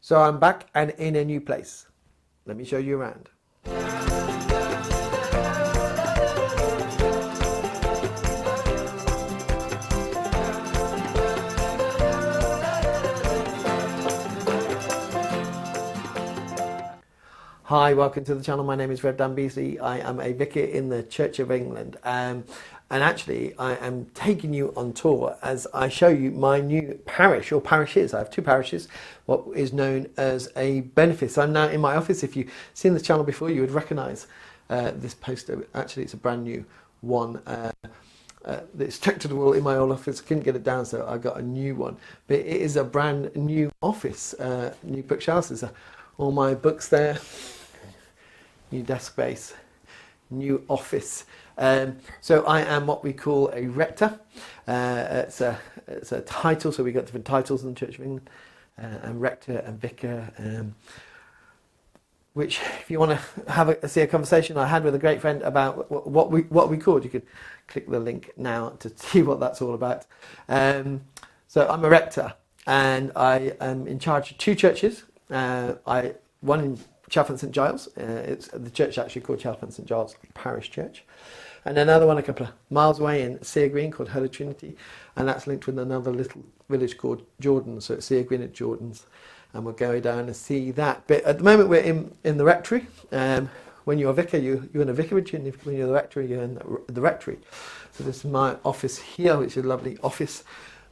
So I'm back and in a new place. Let me show you around. Hi, welcome to the channel. My name is Rev'd Beasley. I am a vicar in the Church of England. And actually, I am taking you on tour as I show you my new parish, or parishes. I have two parishes, what is known as a benefice. I'm now in my office. If you've seen the channel before, you would recognise this poster. Actually, it's a brand new one. It's stuck to the wall in my old office. I couldn't get it down, so I got a new one. But it is a brand new office, new bookshelves. There's all my books there. New desk space, new office. So I am what we call a rector. It's a title, so we got different titles in the Church of England. And rector and vicar. Which, if you want to see a conversation I had with a great friend about what we called, you could click the link now to see what that's all about. So I'm a rector, and I am in charge of two churches. One in Chalfont St Giles. It's the church actually called Chalfont St Giles Parish Church, and another one a couple of miles away in Seer Green called Holy Trinity, and that's linked with another little village called Jordan. So it's Seer Green at Jordan's, and we'll go down and see that. But at the moment we're in the rectory. When you're a vicar, you're in a vicarage, and when you're the rector, you're in the rectory. So this is my office here, which is a lovely office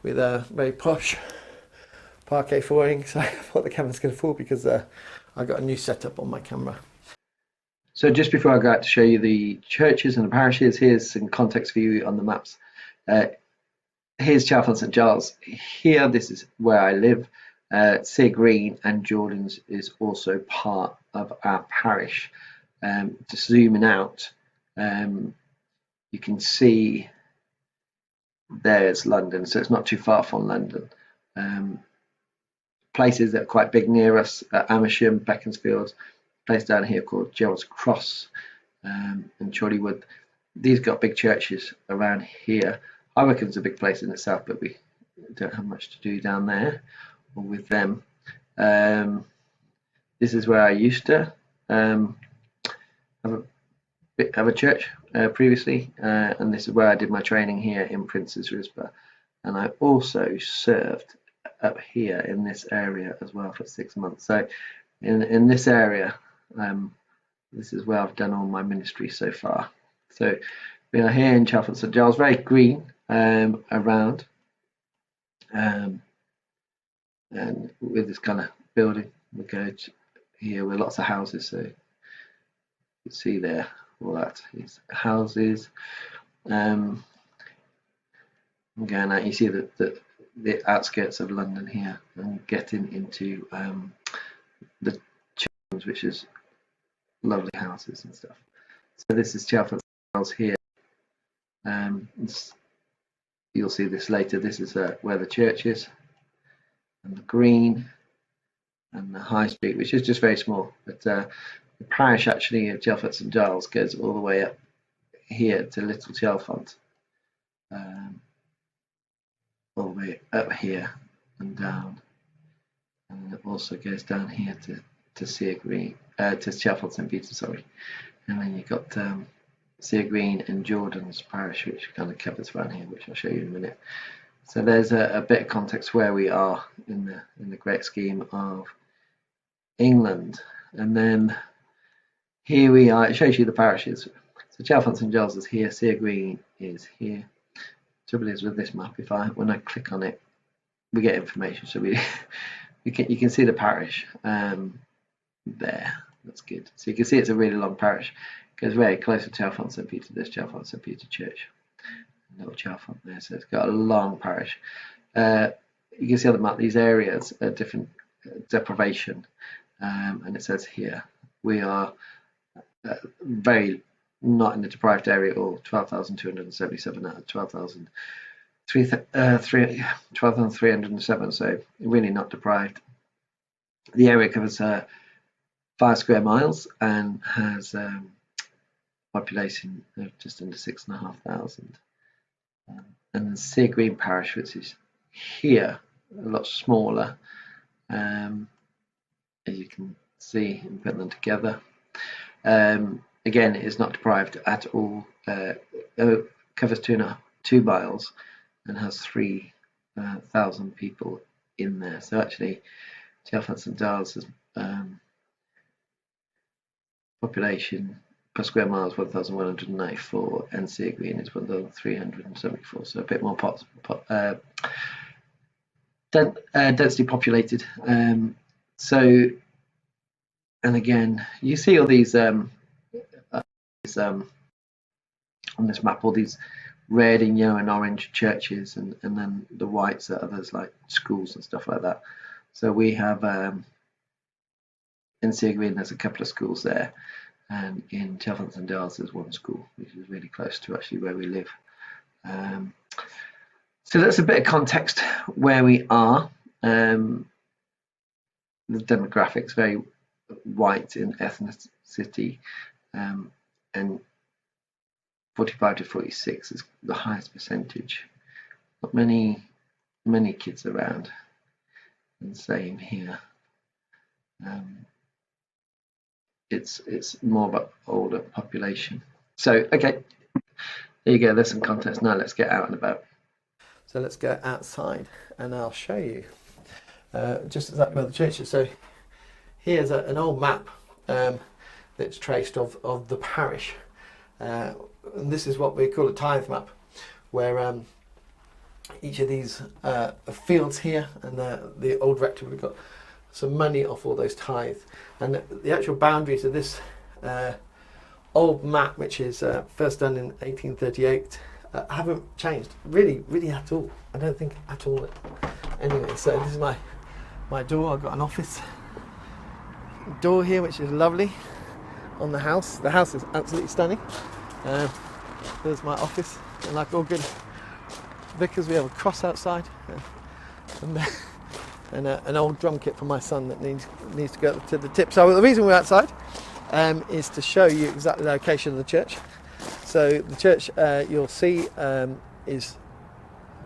with a very posh parquet flooring. So I thought the camera's going to fall because I got a new setup on my camera. So just before I go out to show you the churches and the parishes, here's some context for you on the maps. Here's Chalfont St Giles. Here, this is where I live. Seer Green and Jordan's is also part of our parish. Just zooming out, you can see there's London, so it's not too far from London. Places that are quite big near us, Amersham, Beaconsfield, a place down here called Gerald's Cross, and Chorleywood. These got big churches around here. I reckon it's a big place in itself, but we don't have much to do down there or with them. This is where I used to have a church previously, and this is where I did my training here in Prince's Risborough, and I also served up here in this area as well for 6 months. So in this area, this is where I've done all my ministry so far. So we are here in Chalfont St Giles, very green around, and with this kind of building. We go to here with lots of houses, so you can see there all that is houses. I'm going out, you see the outskirts of London here, and getting into the Chilterns, which is lovely houses and stuff. So this is Chalfont here. You'll see this later. This is where the church is, and the green, and the high street, which is just very small. But the parish actually of Chalfont St Giles goes all the way up here to Little Chalfont. All the way up here and down, and it also goes down here to Seer Green, to Chalfont St Peter, sorry, and then you've got Seer Green and Jordan's parish, which kind of covers around here, which I'll show you in a minute. So there's a bit of context where we are in the great scheme of England, and then here we are. It shows you the parishes. So Chalfont St Giles is here, Seer Green is here. Trouble is with this map, when I click on it, we get information. So you can see the parish there. That's good. So you can see it's a really long parish. It goes very close to Chalfont St Peter. There's Chalfont St Peter Church, little Chalfont there. So it's got a long parish. You can see on the map these areas are different deprivation, and it says here we are very not in the deprived area at all. 12,277 out of 12,307, so really not deprived. The area covers 5 square miles and has population of just under 6,500. And the Seer Green parish, which is here, a lot smaller, can see and put them together. Again, it's not deprived at all. It covers 2 miles and has 3,000 people in there. So actually, Chelfont St Giles' population per square mile is 1,194, and Sea Green is 1,374. So a bit more densely populated. So, and again, you see all these on this map, all these red and yellow and orange churches, and then the whites are others like schools and stuff like that. So we have in Sea Green, there's a couple of schools there, and in Chelfont St Giles there's 1 school, which is really close to actually where we live. So that's a bit of context where we are. The demographics very white in ethnicity, and 45 to 46 is the highest percentage. Not many kids around, and same here. It's more of an older population. So okay, there you go, there's some context. Now let's get out and about. So let's go outside and I'll show you just exactly where the church is. So here's an old map that's traced of the parish, and this is what we call a tithe map, where each of these fields here and the old rectory, we've got some money off all those tithes, and the actual boundaries of this old map, which is first done in 1838, haven't changed really at all. I don't think at all. Anyway, so this is my door. I've got an office door here, which is lovely on the house. The house is absolutely stunning. There's my office, and like all good vicars, we have a cross outside, and an old drum kit for my son that needs to go to the tip. So the reason we're outside is to show you exactly the location of the church. So the church you'll see is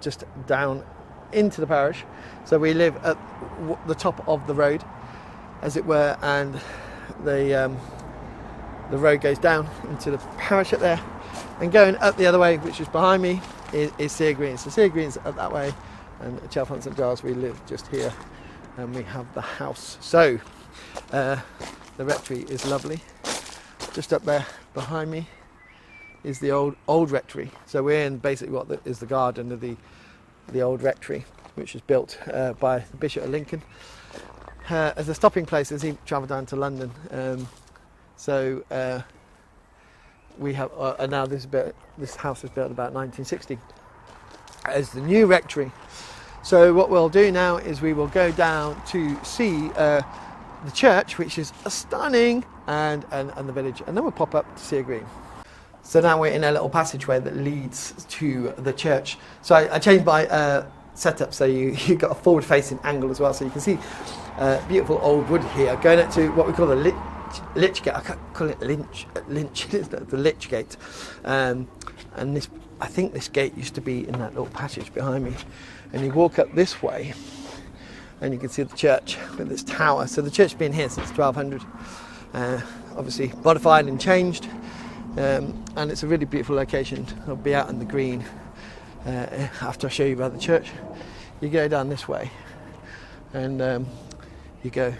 just down into the parish. So we live at the top of the road, as it were, and the road goes down into the parish up there, and going up the other way, which is behind me, is Sea Green. So Sea Green's up that way, and at Chelfont St Giles we live just here, and we have the house. So the rectory is lovely. Just up there behind me is the old rectory. So we're in basically what is the garden of the old rectory, which was built by the Bishop of Lincoln as a stopping place as he travelled down to London. We have and now this house was built about 1960 as the new rectory. So what we'll do now is we will go down to see the church, which is stunning, and the village, and then we'll pop up to Sea Green. So now we're in a little passageway that leads to the church. So I changed my setup, so you got a forward-facing angle as well, so you can see beautiful old wood here going up to what we call the lich gate. I can't call it lynch. The lich gate, and this, I think this gate used to be in that little passage behind me, and you walk up this way and you can see the church with its tower. So the church has been here since 1200, obviously modified and changed, and it's a really beautiful location. I'll be out in the green after I show you about the church. You go down this way and you go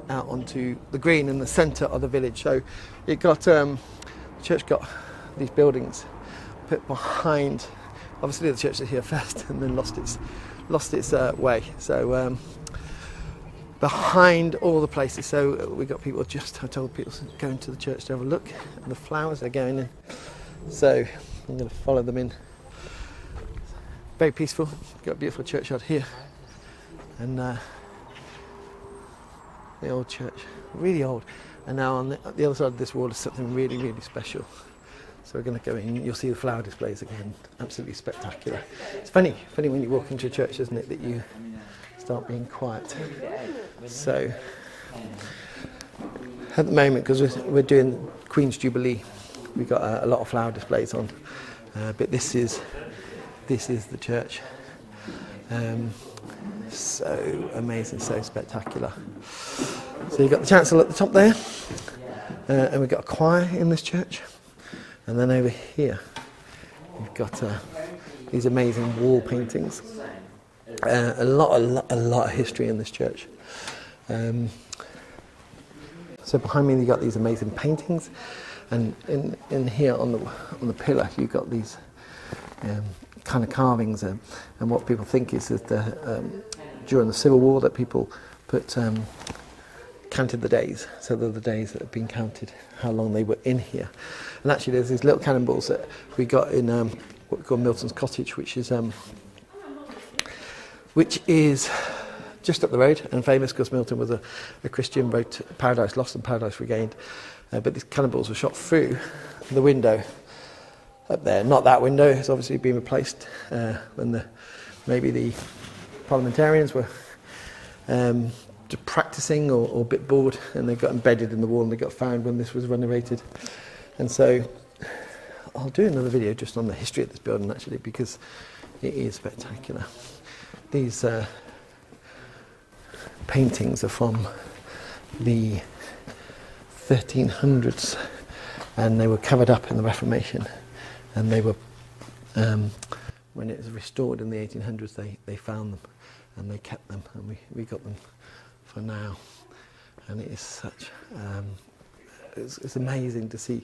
out onto the green in the centre of the village. So it got the church got these buildings put behind. Obviously the church is here first and then lost its way. So behind all the places. So we got people I told people to go into the church to have a look at the flowers they're going in. So I'm going to follow them in. Very peaceful. Got a beautiful churchyard here, and the old church, really old. And now on the other side of this wall is something really, really special. So we're going to go in. You'll see the flower displays again. Absolutely spectacular. It's funny when you walk into a church, isn't it, that you start being quiet. So at the moment, because we're doing Queen's Jubilee, we've got a lot of flower displays on. But this is the church. So amazing, so spectacular. So you've got the chancel at the top there, and we've got a choir in this church. And then over here, we've got these amazing wall paintings. A lot of history in this church. So behind me, you've got these amazing paintings, and in here on the pillar, you've got these kind of carvings. And what people think is that during the Civil War, that people counted the days, so they're the days that have been counted, how long they were in here. And actually, there's these little cannonballs that we got in what we call Milton's Cottage, which is just up the road and famous because Milton was a Christian, wrote Paradise Lost and Paradise Regained. But these cannonballs were shot through the window up there. Not that window, it's obviously been replaced when maybe the parliamentarians were practicing or a bit bored, and they got embedded in the wall and they got found when this was renovated. And so I'll do another video just on the history of this building, actually, because it is spectacular. These paintings are from the 1300s, and they were covered up in the Reformation, and they were when it was restored in the 1800s, they found them and they kept them, and we got them for now. And it is such it's amazing to see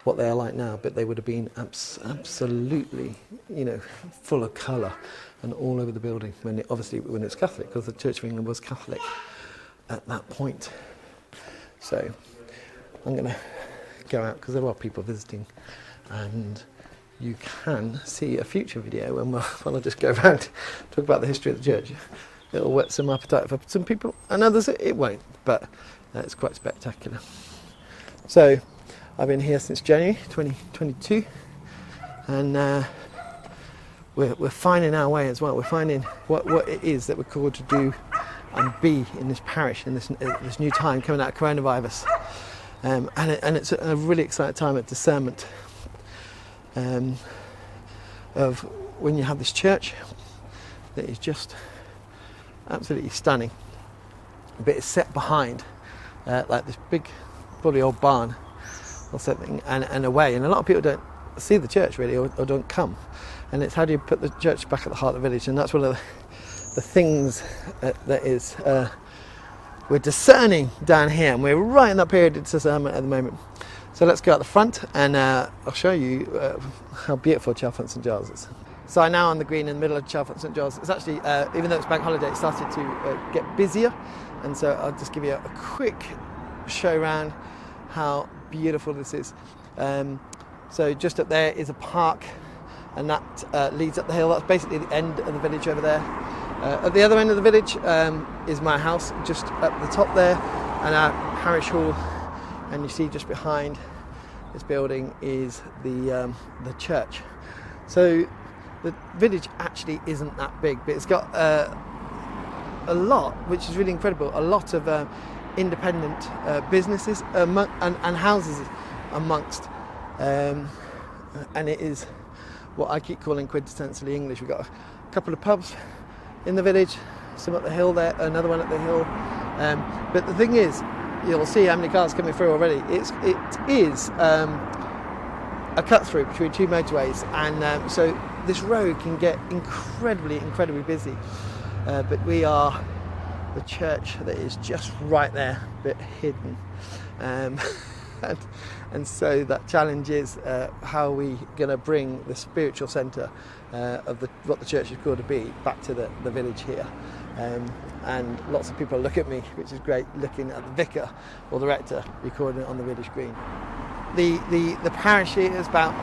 what they are like now, but they would have been absolutely, full of colour and all over the building when it was Catholic, because the Church of England was Catholic at that point. So I'm going to go out because there are people visiting, and you can see a future video when I'll just go around talk about the history of the church. It'll whet some appetite for some people, and others it won't, but it's quite spectacular. So I've been here since January 2022, and we're finding our way as well. We're finding what it is that we're called to do and be in this parish in this new time coming out of coronavirus, and it's a really exciting time of discernment of when you have this church that is just absolutely stunning, but it's set behind like this big, probably old barn or something, and away, and a lot of people don't see the church really, or don't come, and it's how do you put the church back at the heart of the village. And that's one of the things that is we're discerning down here, and we're right in that period of discernment at the moment. So let's go at the front, and I'll show you how beautiful Chalfont St Giles is. So I'm now on the green in the middle of Chalfont St Giles. It's actually, even though it's bank holiday, it started to get busier, and so I'll just give you a quick show around how beautiful this is. So just up there is a park, and that leads up the hill. That's basically the end of the village over there. At the other end of the village is my house, just up the top there, and our parish hall. And you see just behind this building is the church. So the village actually isn't that big, but it's got a lot, which is really incredible, a lot of independent businesses and houses amongst, and it is what I keep calling quintessentially English. We've got a couple of pubs in the village, some up the hill there, another one at the hill, but the thing is, you'll see how many cars coming through already. It is a cut through between two motorways, and so this road can get incredibly busy, but we are the church that is just right there, a bit hidden, and so that challenge is how are we going to bring the spiritual centre of what the church is called to be back to the village here. And lots of people look at me, which is great, looking at the vicar or the rector recording it on the village green. The parish here is about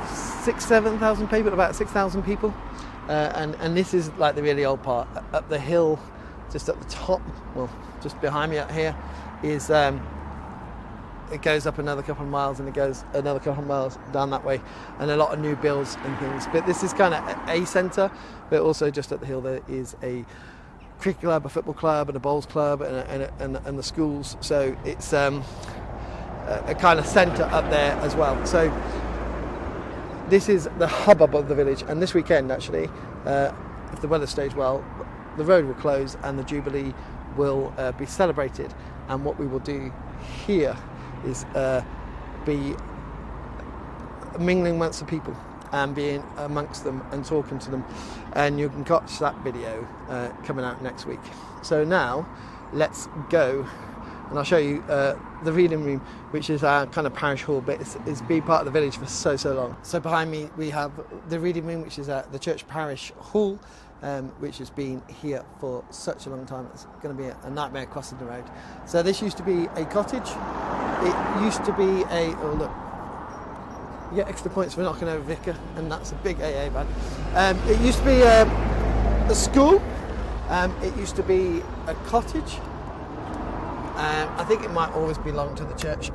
7,000 people, about 6,000 people, and this is like the really old part. Up the hill, just at the top, well, just behind me out here, is it goes up another couple of miles, and it goes another couple of miles down that way, and a lot of new builds and things. But this is kind of a centre, but also just at the hill there is a cricket club, a football club, and a bowls club, and the schools. So it's a kind of centre up there as well. So this is the hubbub of the village. And this weekend, actually, if the weather stays well, the road will close and the Jubilee will be celebrated, and what we will do here is be mingling amongst the people and being amongst them and talking to them, and you can watch that video coming out next week. So now let's go and I'll show you the reading room, which is our kind of parish hall, but it's been part of the village for so long. So behind me we have the reading room, which is the church parish hall, which has been here for such a long time. It's going to be a nightmare crossing the road. So this used to be a cottage. It used to be oh look, you get extra points for knocking over Vicar, and that's a big AA band. It used to be a school. It used to be a cottage. I think it might always belong to the church.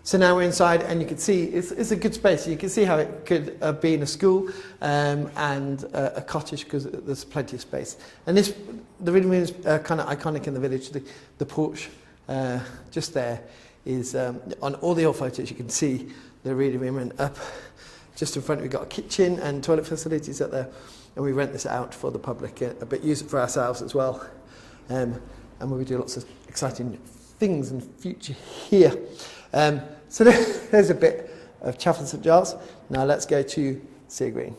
So now we're inside, and you can see it's a good space. You can see how it could have been a school and a cottage, because there's plenty of space. And the reading room is kind of iconic in the village. The porch just there is on all the old photos. You can see the reading room, and up just in front we've got a kitchen and toilet facilities up there. And we rent this out for the public, but use it for ourselves as well. And we do lots of exciting things in the future here. So there's a bit of Chatham St Giles. Now let's go to Sear Green.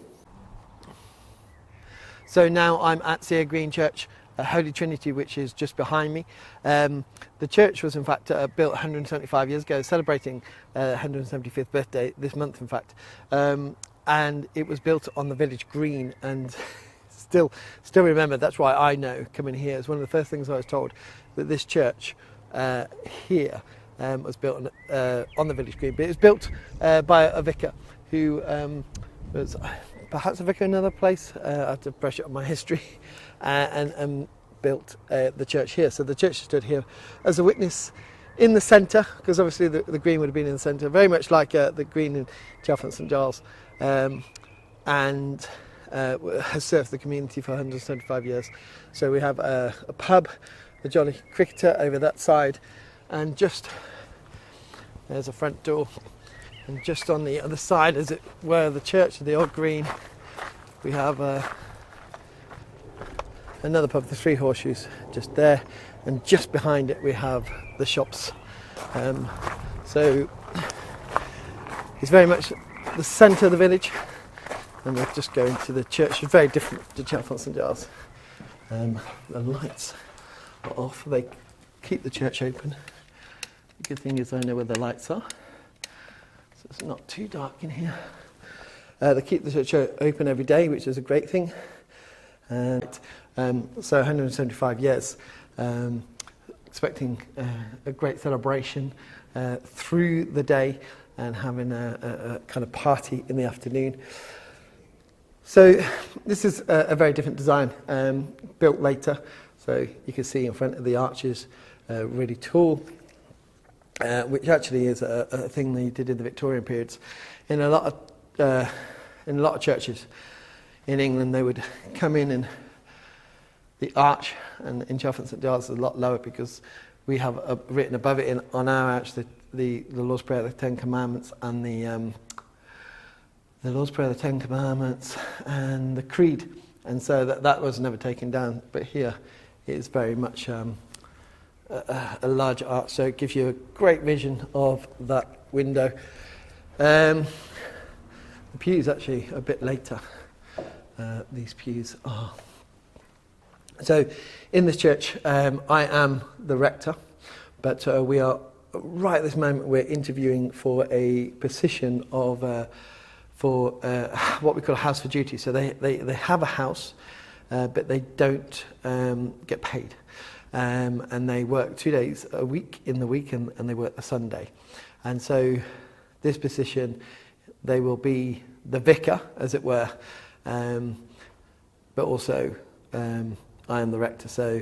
So now I'm at Sear Green Church, Holy Trinity, which is just behind me. The church was in fact built 175 years ago, celebrating 175th birthday this month in fact. And it was built on the village green, and still remember, that's why I know coming here, it's one of the first things I was told, that this church here was built on the village green. But it was built by a vicar who was perhaps a vicar in another place. I have to brush up on my history, and built the church here. So the church stood here as a witness in the centre, because obviously the green would have been in the centre, very much like the green in Chatham St Giles, and has served the community for 175 years. So we have a pub, the Jolly Cricketer over that side, and just there's a front door, and just on the other side, as it were, the church of the old green, we have another pub, the Three Horseshoes, just there, and just behind it we have the shops. So it's very much the centre of the village, and we're just going to the church. It's very different to Chatham St Giles. The lights are off. They keep the church open. The good thing is I know where the lights are, so it's not too dark in here. They keep the church open every day, which is a great thing. And so 175 years, expecting a great celebration through the day, and having a kind of party in the afternoon. So this is a very different design, built later. So you can see in front of the arches, really tall, which actually is a thing they did in the Victorian periods. In a lot of churches in England, they would come in, and the arch, and in Chatham St Giles is a lot lower, because we have written above it on our arch the Lord's Prayer, the Ten Commandments, and the Lord's Prayer, the Ten Commandments, and the Creed. And so that was never taken down. But here it is very much a large arch, so it gives you a great vision of that window. The pews actually a bit later. These pews are. So in this church, I am the rector, but we are right at this moment we're interviewing for a position of for what we call a house for duty. So they have a house, but they don't get paid, and they work 2 days a week in the week, and they work the Sunday. And so this position, they will be the vicar, as it were, but also I am the rector, so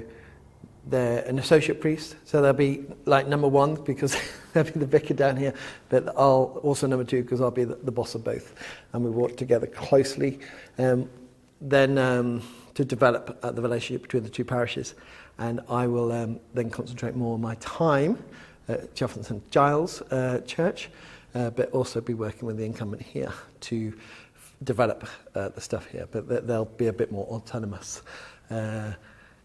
they're an associate priest, so they'll be like number one, because they'll be the vicar down here, but I'll also number two, because I'll be the boss of both, and we work together closely then to develop the relationship between the two parishes. And I will then concentrate more on my time at Chatham St Giles Church, but also be working with the incumbent here to develop the stuff here, but they'll be a bit more autonomous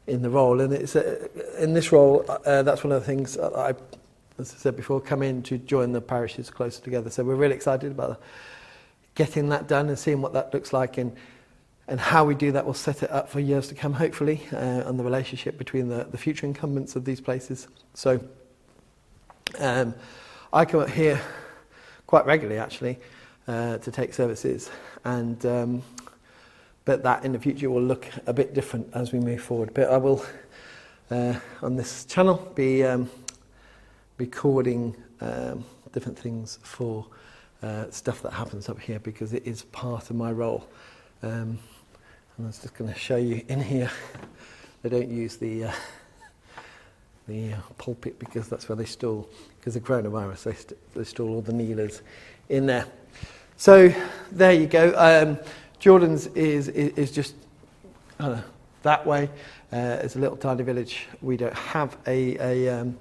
in the role, and it's in this role that's one of the things I, as I said before, come in to join the parishes closer together. So we're really excited about getting that done and seeing what that looks like, and how we do that will set it up for years to come, hopefully, and the relationship between the future incumbents of these places. So I come up here quite regularly, actually, to take services, and but that in the future will look a bit different as we move forward. But I will, on this channel, be recording different things for stuff that happens up here, because it is part of my role. And I was just going to show you in here, they don't use the pulpit, because that's where they store, because of coronavirus, they store all the kneelers in there. So there you go. Jordan's is just that way. It's a little tiny village. We don't have a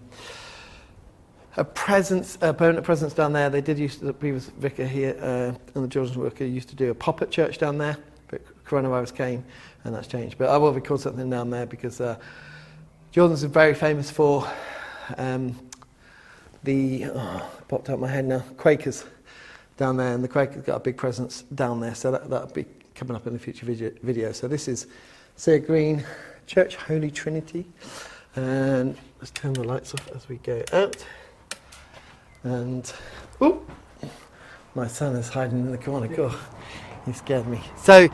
permanent presence down there. They did use the previous vicar here, and the children's worker used to do a pop-up church down there, but coronavirus came and that's changed. But I will record something down there, because Jordan's is very famous for popped out my head now, Quakers down there, and the Quakers got a big presence down there, so that'll be coming up in the future video. So this is Sir Green Church, Holy Trinity, and let's turn the lights off as we go out. And my son is hiding in the corner. God, he scared me. So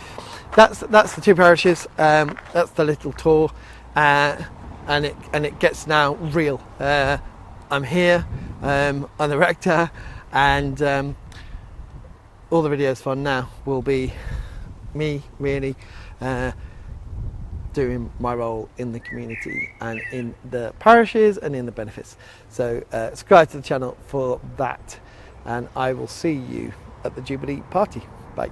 that's the two parishes. That's the little tour, and it gets now real. I'm here. I'm the rector, and all the videos for now will be me really doing my role in the community and in the parishes and in the benefits. So subscribe to the channel for that, and I will see you at the Jubilee party. Bye.